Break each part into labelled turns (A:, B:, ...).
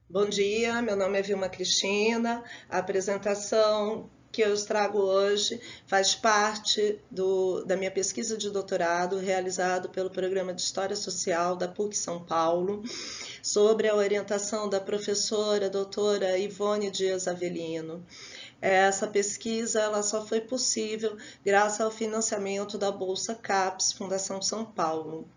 A: Bom dia, meu nome é Vilma Cristina. A apresentação que eu trago hoje faz parte da minha pesquisa de doutorado realizado pelo Programa de História Social da PUC São Paulo, sobre a orientação da professora doutora Ivone Dias Avelino. Essa pesquisa ela só foi possível graças ao financiamento da Bolsa CAPES, Fundação São Paulo.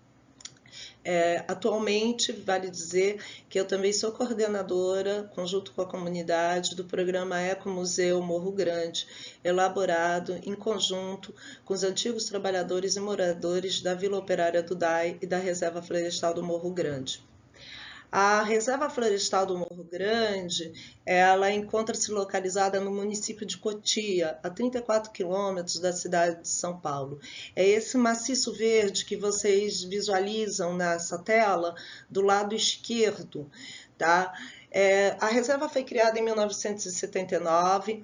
A: Atualmente, vale dizer que eu também sou coordenadora, junto com a comunidade, do programa Ecomuseu Morro Grande, elaborado em conjunto com os antigos trabalhadores e moradores da Vila Operária do DAI e da Reserva Florestal do Morro Grande. A Reserva Florestal do Morro Grande, ela encontra-se localizada no município de Cotia, a 34 quilômetros da cidade de São Paulo. É esse maciço verde que vocês visualizam nessa tela, do lado esquerdo, tá? A reserva foi criada em 1979,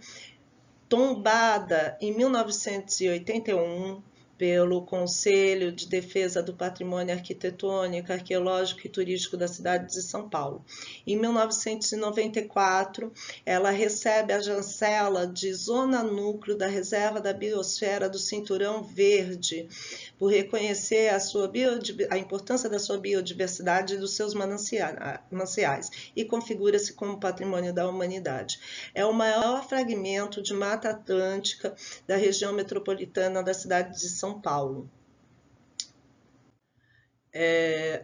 A: tombada em 1981, pelo Conselho de Defesa do Patrimônio Arquitetônico, Arqueológico e Turístico da cidade de São Paulo. Em 1994, ela recebe a chancela de Zona Núcleo da Reserva da Biosfera do Cinturão Verde, por reconhecer a importância da sua biodiversidade e dos seus mananciais, e configura-se como patrimônio da humanidade. É o maior fragmento de Mata Atlântica da região metropolitana da cidade de São Paulo.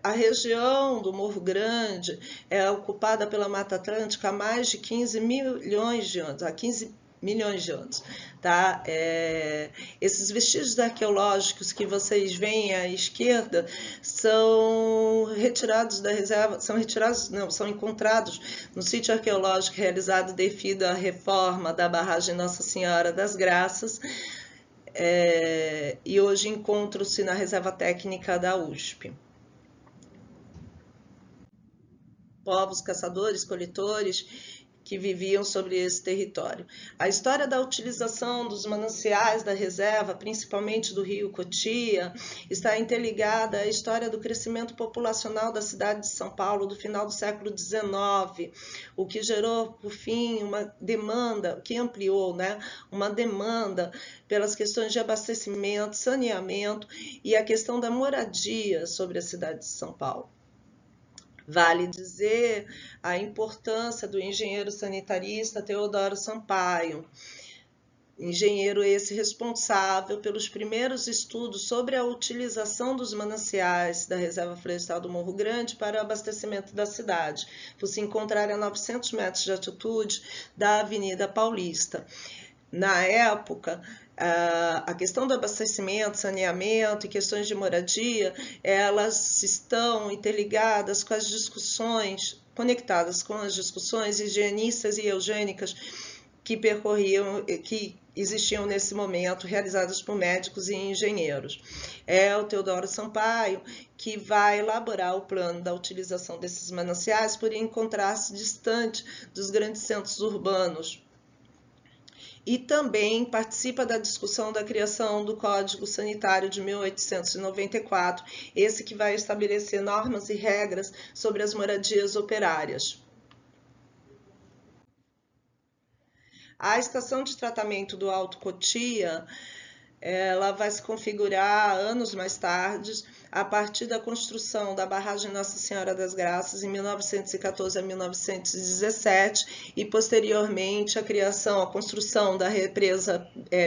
A: A região do Morro Grande é ocupada pela Mata Atlântica há mais de 15 milhões de anos, há 15 milhões de anos, tá? Esses vestígios arqueológicos que vocês veem à esquerda são retirados da reserva, são encontrados no sítio arqueológico realizado devido à reforma da barragem Nossa Senhora das Graças, e hoje encontram-se na Reserva Técnica da USP. Povos caçadores, coletores que viviam sobre esse território. A história da utilização dos mananciais da reserva, principalmente do rio Cotia, está interligada à história do crescimento populacional da cidade de São Paulo do final do século XIX, o que gerou, por fim, uma demanda, que ampliou, uma demanda pelas questões de abastecimento, saneamento e a questão da moradia sobre a cidade de São Paulo. Vale dizer a importância do engenheiro sanitarista Teodoro Sampaio, engenheiro esse responsável pelos primeiros estudos sobre a utilização dos mananciais da Reserva Florestal do Morro Grande para o abastecimento da cidade, por se encontrar a 900 metros de altitude da Avenida Paulista. Na época, a questão do abastecimento, saneamento e questões de moradia, elas estão interligadas com as discussões, conectadas com as discussões higienistas e eugênicas que existiam nesse momento, realizadas por médicos e engenheiros. É o Teodoro Sampaio que vai elaborar o plano da utilização desses mananciais por encontrar-se distante dos grandes centros urbanos. E também participa da discussão da criação do Código Sanitário de 1894, esse que vai estabelecer normas e regras sobre as moradias operárias. A estação de tratamento do Alto Cotia, ela vai se configurar anos mais tarde, a partir da construção da barragem Nossa Senhora das Graças, em 1914 a 1917, e posteriormente a construção da represa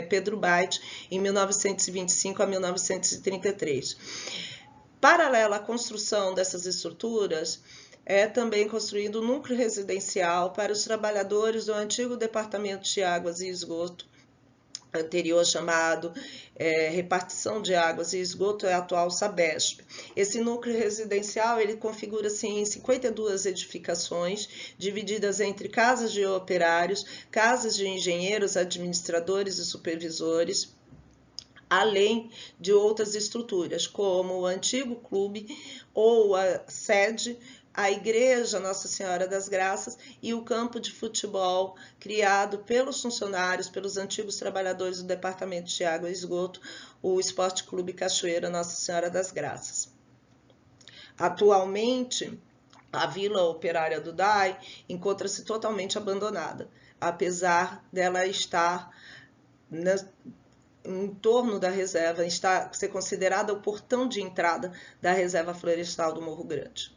A: Pedro Baite, em 1925 a 1933. Paralela à construção dessas estruturas, é também construído um núcleo residencial para os trabalhadores do antigo Departamento de Águas e Esgoto, anterior chamado Repartição de Águas e Esgoto, é a atual Sabesp. Esse núcleo residencial ele configura-se em 52 edificações, divididas entre casas de operários, casas de engenheiros, administradores e supervisores, além de outras estruturas, como o antigo clube ou a sede, a Igreja Nossa Senhora das Graças e o campo de futebol criado pelos funcionários, pelos antigos trabalhadores do Departamento de Água e Esgoto, o Esporte Clube Cachoeira Nossa Senhora das Graças. Atualmente, A Vila Operária do DAI encontra-se totalmente abandonada, apesar dela estar em torno da reserva, ser considerada o portão de entrada da reserva florestal do Morro Grande.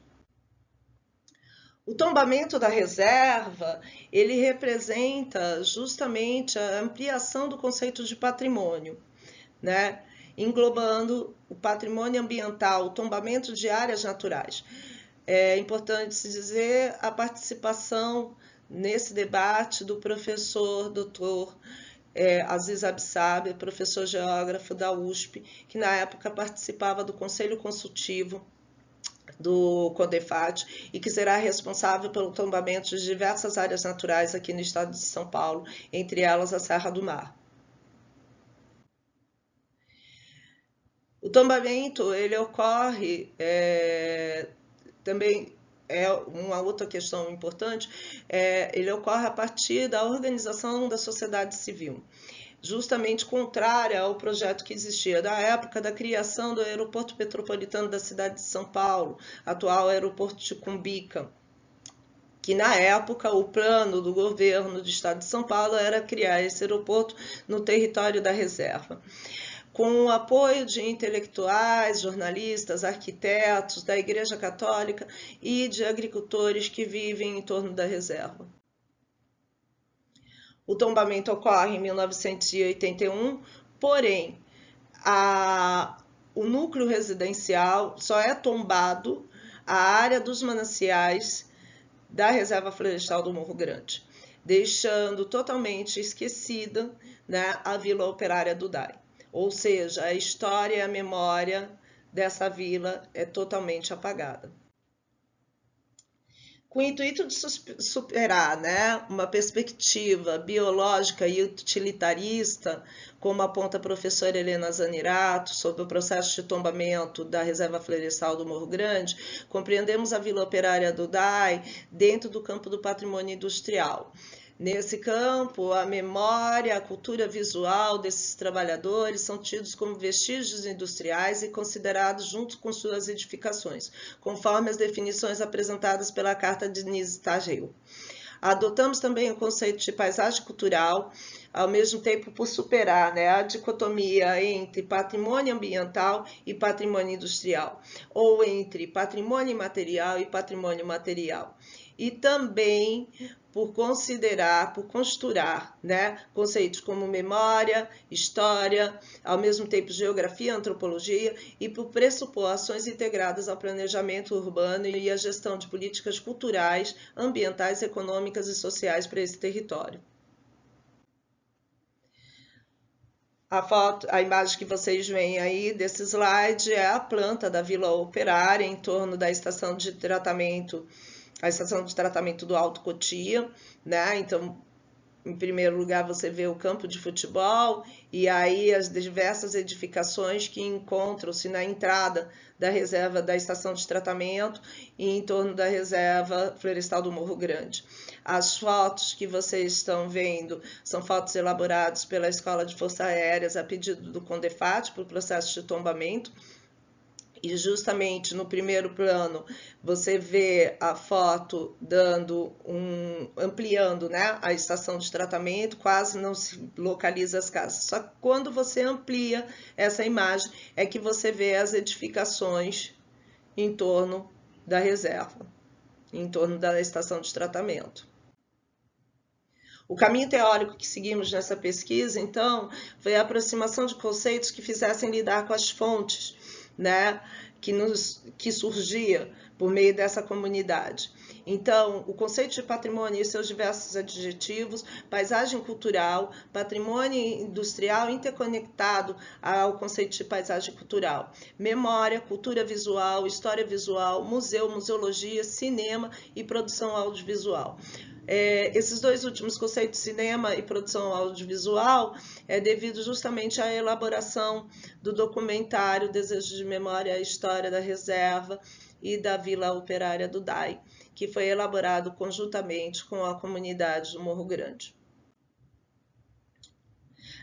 A: O tombamento da reserva, ele representa justamente a ampliação do conceito de patrimônio, né? Englobando o patrimônio ambiental, o tombamento de áreas naturais. É importante se dizer a participação nesse debate do professor doutor Aziz Absaber, professor geógrafo da USP, que na época participava do Conselho Consultivo do CONDEFAT e que será responsável pelo tombamento de diversas áreas naturais aqui no estado de São Paulo, entre elas a Serra do Mar. O tombamento, ele ocorre também, uma outra questão importante, ele ocorre a partir da organização da sociedade civil, justamente contrária ao projeto que existia da época da criação do aeroporto metropolitano da cidade de São Paulo, atual aeroporto de Cumbica, que na época o plano do governo do estado de São Paulo era criar esse aeroporto no território da reserva. Com o apoio de intelectuais, jornalistas, arquitetos, da Igreja Católica e de agricultores que vivem em torno da reserva. O tombamento ocorre em 1981, porém, o núcleo residencial só é tombado a área dos mananciais da Reserva Florestal do Morro Grande, deixando totalmente esquecida, né, a Vila Operária do DAI. Ou seja, a história e a memória dessa vila é totalmente apagada. Com o intuito de superar, né, uma perspectiva biológica e utilitarista, como aponta a professora Helena Zanirato sobre o processo de tombamento da Reserva Florestal do Morro Grande, compreendemos a Vila Operária do DAI dentro do campo do patrimônio industrial. Nesse campo, a memória, a cultura visual desses trabalhadores são tidos como vestígios industriais e considerados junto com suas edificações, conforme as definições apresentadas pela Carta de Nise-Tagil. Adotamos também o conceito de paisagem cultural, ao mesmo tempo por superar, né, a dicotomia entre patrimônio ambiental e patrimônio industrial, ou entre patrimônio imaterial e patrimônio material. E também por considerar, por costurar, né, conceitos como memória, história, ao mesmo tempo geografia, antropologia, e por pressupor ações integradas ao planejamento urbano e à gestão de políticas culturais, ambientais, econômicas e sociais para esse território. A imagem que vocês veem aí desse slide é a planta da Vila Operária em torno da estação de tratamento, a estação de tratamento do Alto Cotia, né? Então, em primeiro lugar, você vê o campo de futebol e aí as diversas edificações que encontram-se na entrada da reserva da estação de tratamento e em torno da reserva florestal do Morro Grande. As fotos que vocês estão vendo são fotos elaboradas pela Escola de Forças Aéreas a pedido do CONDEFAT para o processo de tombamento. E justamente no primeiro plano você vê a foto ampliando, né, a estação de tratamento, quase não se localiza as casas. Só que quando você amplia essa imagem é que você vê as edificações em torno da reserva, em torno da estação de tratamento. O caminho teórico que seguimos nessa pesquisa, então, foi a aproximação de conceitos que fizessem lidar com as fontes, né, que surgia por meio dessa comunidade. Então, o conceito de patrimônio e seus diversos adjetivos, paisagem cultural, patrimônio industrial interconectado ao conceito de paisagem cultural, memória, cultura visual, história visual, museu, museologia, cinema e produção audiovisual. Esses dois últimos conceitos, cinema e produção audiovisual, é devido justamente à elaboração do documentário Desejo de Memória, a História da Reserva e da Vila Operária do DAI, que foi elaborado conjuntamente com a comunidade do Morro Grande.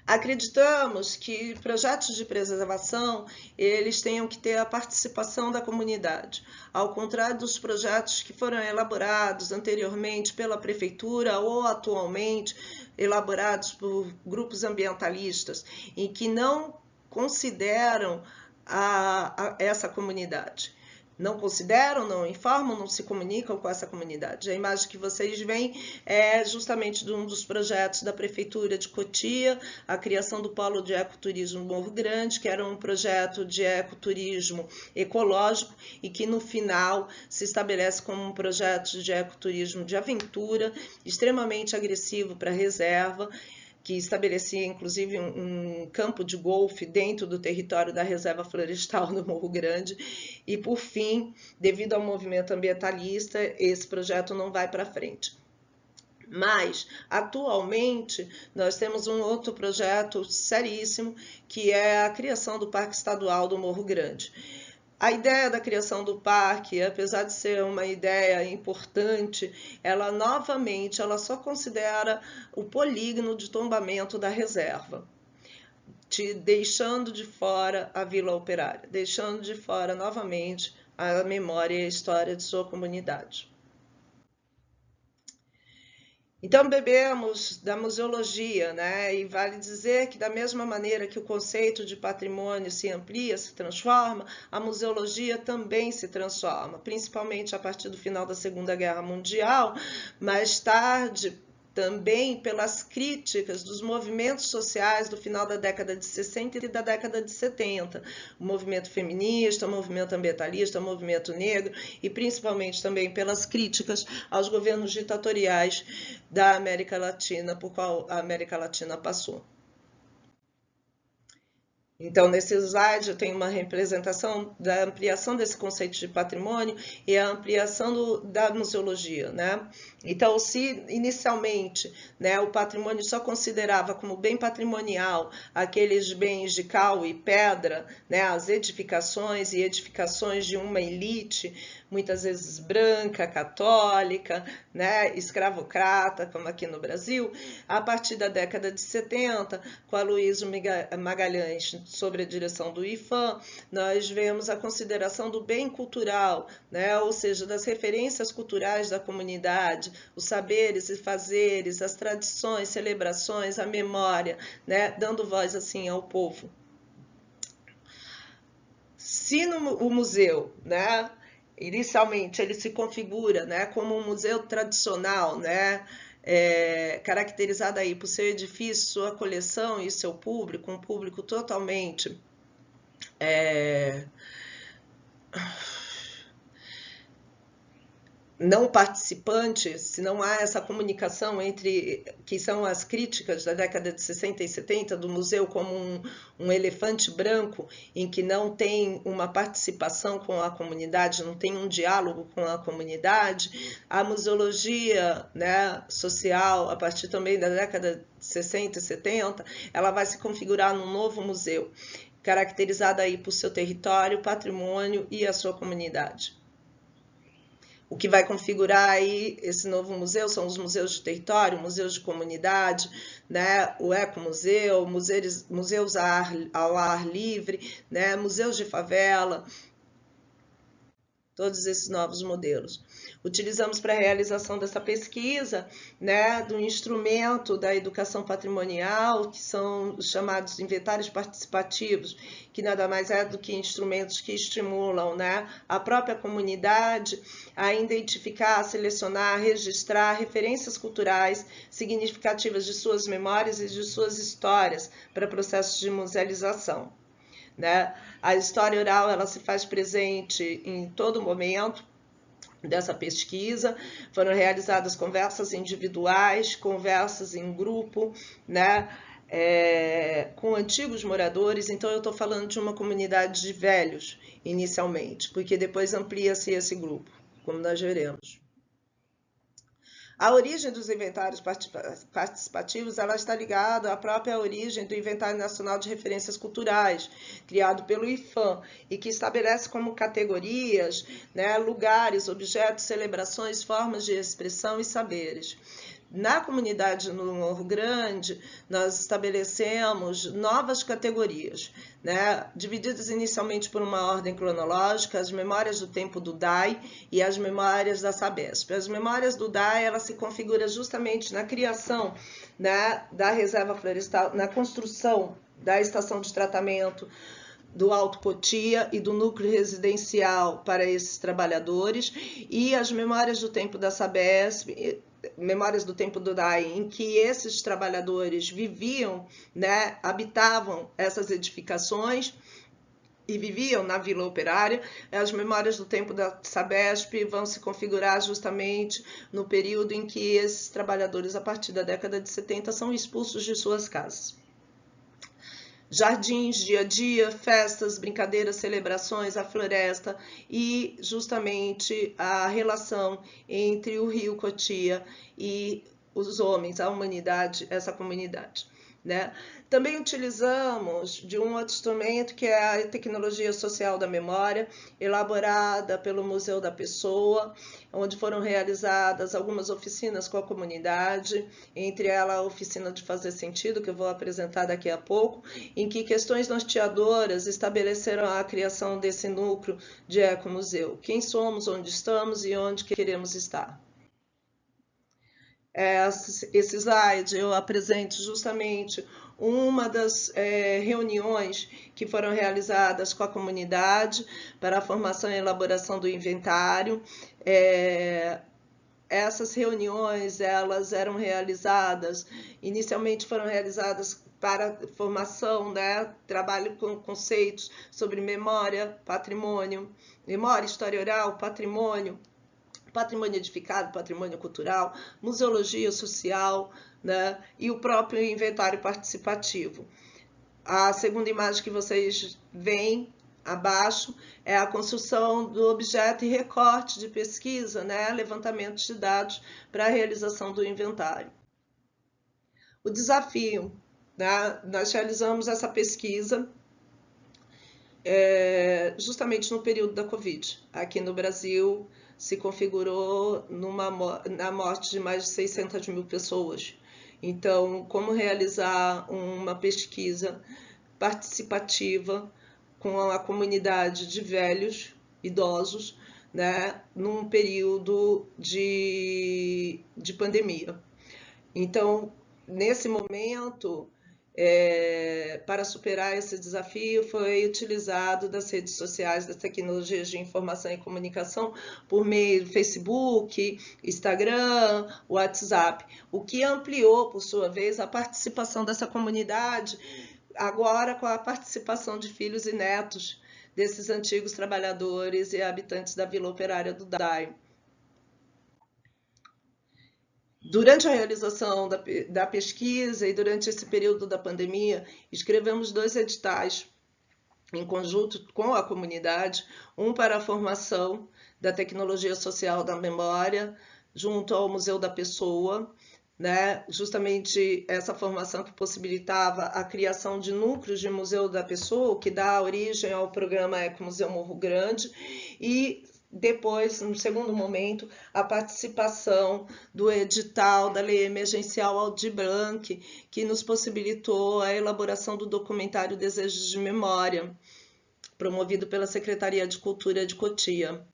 A: Acreditamos que projetos de preservação, eles tenham que ter a participação da comunidade, ao contrário dos projetos que foram elaborados anteriormente pela prefeitura ou atualmente elaborados por grupos ambientalistas, em que não consideram essa comunidade. Não consideram, não informam, não se comunicam com essa comunidade. A imagem que vocês veem é justamente de um dos projetos da Prefeitura de Cotia, a criação do Polo de Ecoturismo Morro Grande, que era um projeto de ecoturismo ecológico e que no final se estabelece como um projeto de ecoturismo de aventura, extremamente agressivo para a reserva, que estabelecia inclusive um campo de golfe dentro do território da Reserva Florestal do Morro Grande. E, por fim, devido ao movimento ambientalista, esse projeto não vai para frente. Mas, atualmente, nós temos um outro projeto seríssimo, que é a criação do Parque Estadual do Morro Grande. A ideia da criação do parque, apesar de ser uma ideia importante, ela novamente só considera o polígono de tombamento da reserva, deixando de fora a Vila Operária, deixando de fora novamente a memória e a história de sua comunidade. Então, bebemos da museologia, né? E vale dizer que, da mesma maneira que o conceito de patrimônio se amplia, se transforma, a museologia também se transforma, principalmente a partir do final da Segunda Guerra Mundial, mais tarde também pelas críticas dos movimentos sociais do final da década de 60 e da década de 70, o movimento feminista, o movimento ambientalista, o movimento negro, e principalmente também pelas críticas aos governos ditatoriais da América Latina, por qual a América Latina passou. Então, nesse slide, eu tenho uma representação da ampliação desse conceito de patrimônio e a ampliação da museologia, né? Então, se inicialmente, né, o patrimônio só considerava como bem patrimonial aqueles bens de cal e pedra, né, as edificações e edificações de uma elite, muitas vezes branca, católica, né, escravocrata, como aqui no Brasil, a partir da década de 70, com Aloysio Magalhães sobre a direção do IPHAN, nós vemos a consideração do bem cultural, né, ou seja, das referências culturais da comunidade, os saberes e fazeres, as tradições, celebrações, a memória, né, dando voz assim ao povo. Se o museu, né, inicialmente ele se configura, né, como um museu tradicional, né, caracterizado aí por seu edifício, sua coleção e seu público, um público totalmente não participante, se não há essa comunicação entre, que são as críticas da década de 60 e 70, do museu como um elefante branco, em que não tem uma participação com a comunidade, não tem um diálogo com a comunidade, a museologia, né, social, a partir também da década de 60 e 70, ela vai se configurar num novo museu, caracterizado aí por seu território, patrimônio e a sua comunidade. O que vai configurar aí esse novo museu são os museus de território, museus de comunidade, né? O ecomuseu, museus ao ar livre, né? Museus de favela, todos esses novos modelos. Utilizamos para a realização dessa pesquisa, né, do instrumento da educação patrimonial, que são os chamados inventários participativos, que nada mais é do que instrumentos que estimulam, né, a própria comunidade a identificar, selecionar, registrar referências culturais significativas de suas memórias e de suas histórias para processos de musealização. Né? A história oral ela se faz presente em todo momento dessa pesquisa, foram realizadas conversas individuais, conversas em grupo, né? Com antigos moradores, então eu estou falando de uma comunidade de velhos inicialmente, porque depois amplia-se esse grupo, como nós veremos. A origem dos inventários participativos ela está ligada à própria origem do Inventário Nacional de Referências Culturais, criado pelo IPHAN, e que estabelece como categorias, né, lugares, objetos, celebrações, formas de expressão e saberes. Na comunidade no Morro Grande, nós estabelecemos novas categorias, né, divididas inicialmente por uma ordem cronológica, as memórias do tempo do DAI e as memórias da Sabesp. As memórias do DAI, ela se configura justamente na criação, né, da reserva florestal, na construção da estação de tratamento do Alto Cotia e do núcleo residencial para esses trabalhadores, e as memórias do tempo da Sabesp, memórias do tempo do DAI, em que esses trabalhadores viviam, né, habitavam essas edificações e viviam na Vila Operária. As memórias do tempo da Sabesp vão se configurar justamente no período em que esses trabalhadores, a partir da década de 70, são expulsos de suas casas. Jardins, dia a dia, festas, brincadeiras, celebrações, a floresta e justamente a relação entre o Rio Cotia e os homens, a humanidade, essa comunidade, né? Também utilizamos de um outro instrumento que é a tecnologia social da memória, elaborada pelo Museu da Pessoa, onde foram realizadas algumas oficinas com a comunidade, entre elas a oficina de Fazer Sentido, que eu vou apresentar daqui a pouco, em que questões norteadoras estabeleceram a criação desse núcleo de ecomuseu. Quem somos, onde estamos e onde queremos estar. Esse slide eu apresento justamente uma das reuniões que foram realizadas com a comunidade para a formação e elaboração do inventário. Essas reuniões, elas eram realizadas, inicialmente foram realizadas para formação, né, trabalho com conceitos sobre memória, patrimônio, memória, história oral, patrimônio edificado, patrimônio cultural, museologia social, né, e o próprio inventário participativo. A segunda imagem que vocês veem abaixo é a construção do objeto e recorte de pesquisa, né, levantamento de dados para a realização do inventário. O desafio, né, nós realizamos essa pesquisa justamente no período da Covid. Aqui no Brasil, se configurou na morte de mais de 600 mil pessoas. Então, como realizar uma pesquisa participativa com a comunidade de velhos, idosos, né, num período de pandemia. Então, nesse momento, para superar esse desafio, foi utilizado das redes sociais, das tecnologias de informação e comunicação por meio do Facebook, Instagram, WhatsApp, o que ampliou, por sua vez, a participação dessa comunidade, agora com a participação de filhos e netos desses antigos trabalhadores e habitantes da Vila Operária do DAI. Durante a realização da pesquisa e durante esse período da pandemia, escrevemos 2 editais em conjunto com a comunidade, um para a formação da tecnologia social da memória, junto ao Museu da Pessoa, né? Justamente essa formação que possibilitava a criação de núcleos de Museu da Pessoa, o que dá origem ao programa Ecomuseu Morro Grande, e depois, no segundo momento, a participação do edital da Lei Emergencial Aldir Blanc, que nos possibilitou a elaboração do documentário Desejos de Memória, promovido pela Secretaria de Cultura de Cotia.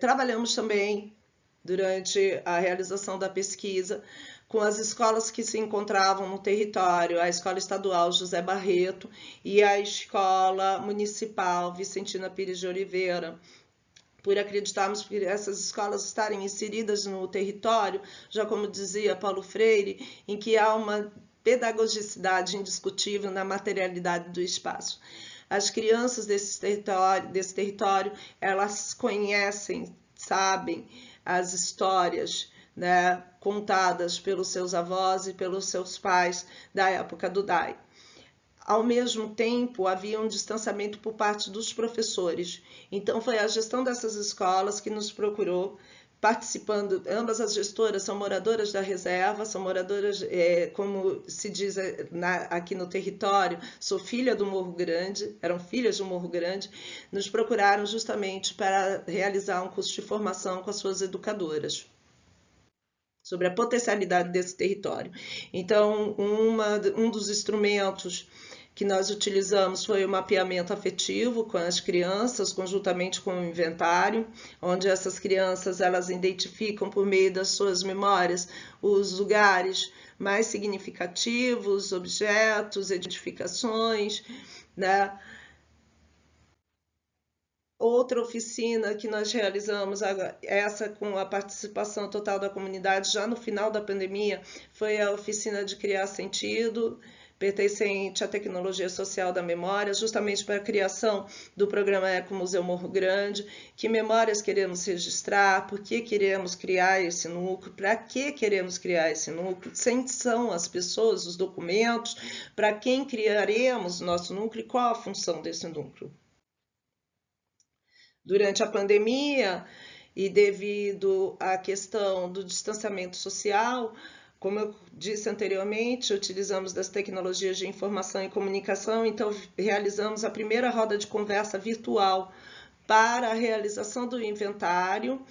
A: Trabalhamos também, durante a realização da pesquisa, com as escolas que se encontravam no território, a Escola Estadual José Barreto e a Escola Municipal Vicentina Pires de Oliveira. Por acreditarmos que essas escolas estarem inseridas no território, já como dizia Paulo Freire, em que há uma pedagogicidade indiscutível na materialidade do espaço. As crianças desse território, elas conhecem, sabem as histórias, né, contadas pelos seus avós e pelos seus pais da época do DAI. Ao mesmo tempo, havia um distanciamento por parte dos professores. Então, foi a gestão dessas escolas que nos procurou, participando. Ambas as gestoras são moradoras da reserva, são moradoras, como se diz aqui no território, sou filha do Morro Grande, eram filhas do Morro Grande, nos procuraram justamente para realizar um curso de formação com as suas educadoras. sobre a potencialidade desse território. Então, um dos instrumentos que nós utilizamos foi o mapeamento afetivo com as crianças, conjuntamente com o inventário, onde essas crianças elas identificam por meio das suas memórias os lugares mais significativos, objetos, edificações, né? Outra oficina que nós realizamos, essa com a participação total da comunidade já no final da pandemia, foi a oficina de criar sentido, pertencente à tecnologia social da memória, justamente para a criação do programa Ecomuseu Morro Grande. Que memórias queremos registrar, por que queremos criar esse núcleo, para que queremos criar esse núcleo, quem são as pessoas, os documentos, para quem criaremos nosso núcleo e qual a função desse núcleo. Durante a pandemia e devido à questão do distanciamento social, como eu disse anteriormente, utilizamos das tecnologias de informação e comunicação, então realizamos a primeira roda de conversa virtual para a realização do inventário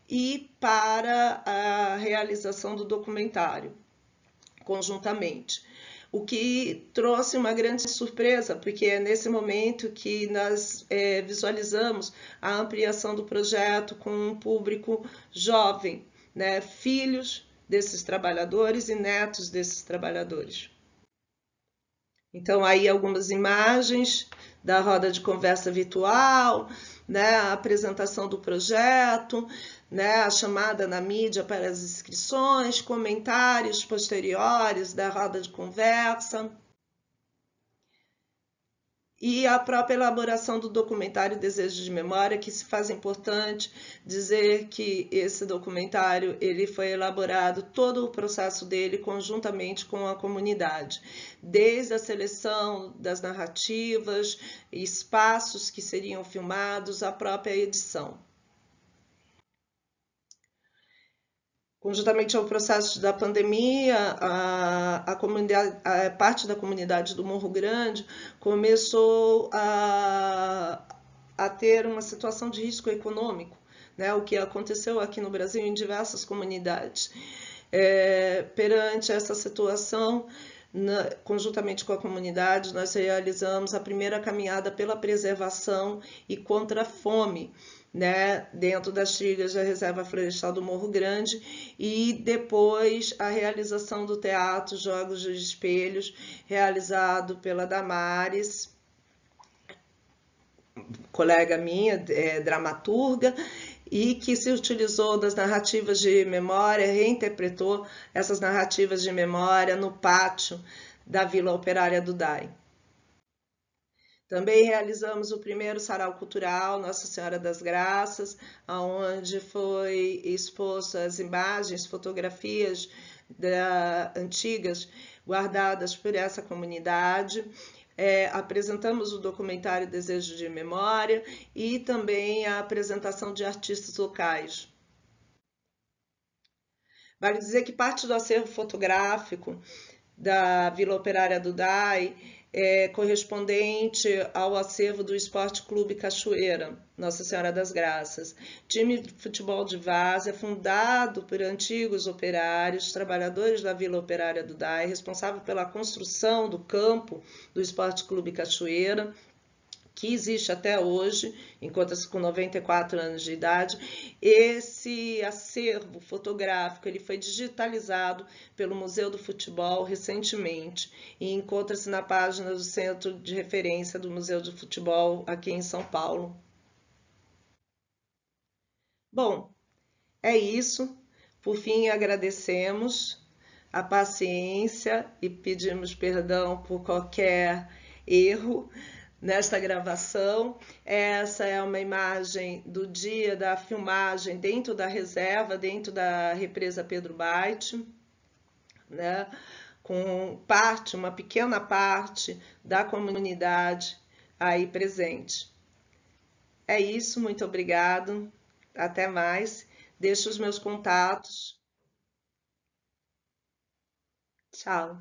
A: e para a realização do documentário, conjuntamente. O que trouxe uma grande surpresa, porque é nesse momento que nós visualizamos a ampliação do projeto com um público jovem, né? Filhos desses trabalhadores e netos desses trabalhadores. Então, aí algumas imagens da roda de conversa virtual, né? A apresentação do projeto, né, a chamada na mídia para as inscrições, comentários posteriores da roda de conversa e a própria elaboração do documentário Desejo de Memória, que se faz importante dizer que esse documentário ele foi elaborado, todo o processo dele conjuntamente com a comunidade, desde a seleção das narrativas, espaços que seriam filmados, a própria edição. Conjuntamente ao processo da pandemia, a parte da comunidade do Morro Grande começou a ter uma situação de risco econômico, né? O que aconteceu aqui no Brasil em diversas comunidades. Perante essa situação, conjuntamente com a comunidade, nós realizamos a primeira caminhada pela preservação e contra a fome, né, dentro das trilhas da Reserva Florestal do Morro Grande, e depois a realização do teatro Jogos dos Espelhos, realizado pela Damares, colega minha, dramaturga, e que se utilizou das narrativas de memória, reinterpretou essas narrativas de memória no pátio da Vila Operária do DAI. Também realizamos o primeiro sarau cultural Nossa Senhora das Graças, onde foi exposto as imagens, fotografias antigas guardadas por essa comunidade. Apresentamos o documentário Desejo de Memória e também a apresentação de artistas locais. Vale dizer que parte do acervo fotográfico da Vila Operária do DAI correspondente ao acervo do Esporte Clube Cachoeira, Nossa Senhora das Graças. Time de futebol de várzea, fundado por antigos operários, trabalhadores da Vila Operária do DAI, responsável pela construção do campo do Esporte Clube Cachoeira, que existe até hoje, encontra-se com 94 anos de idade. Esse acervo fotográfico ele foi digitalizado pelo Museu do Futebol recentemente e encontra-se na página do Centro de Referência do Museu do Futebol aqui em São Paulo. Bom, é isso. Por fim, agradecemos a paciência e pedimos perdão por qualquer erro nesta gravação. Essa é uma imagem do dia da filmagem dentro da reserva, dentro da represa Pedro Baite, né? Com uma pequena parte da comunidade aí presente. É isso, muito obrigado, até mais. Deixo os meus contatos. Tchau.